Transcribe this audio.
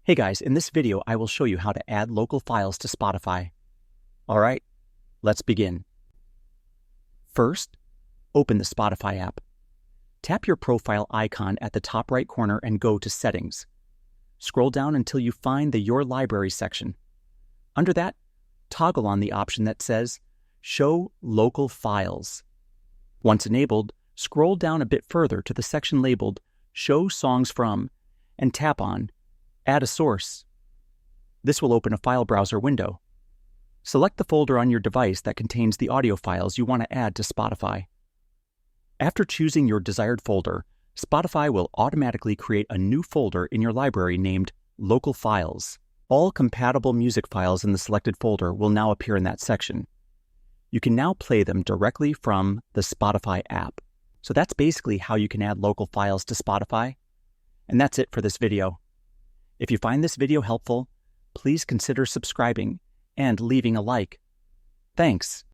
Hey guys, in this video I will show you how to add local files to Spotify. Alright, let's begin. First, open the Spotify app. Tap your profile icon at the top right corner and go to Settings. Scroll down until you find the Your Library section. Under that, toggle on the option that says Show Local Files. Once enabled, scroll down a bit further to the section labeled Show Songs From and tap on Add a Source. This will open a file browser window. Select the folder on your device that contains the audio files you want to add to Spotify. After choosing your desired folder, Spotify will automatically create a new folder in your library named Local Files. All compatible music files in the selected folder will now appear in that section. You can now play them directly from the Spotify app. So that's basically how you can add local files to Spotify. And that's it for this video. If you find this video helpful, please consider subscribing and leaving a like. Thanks.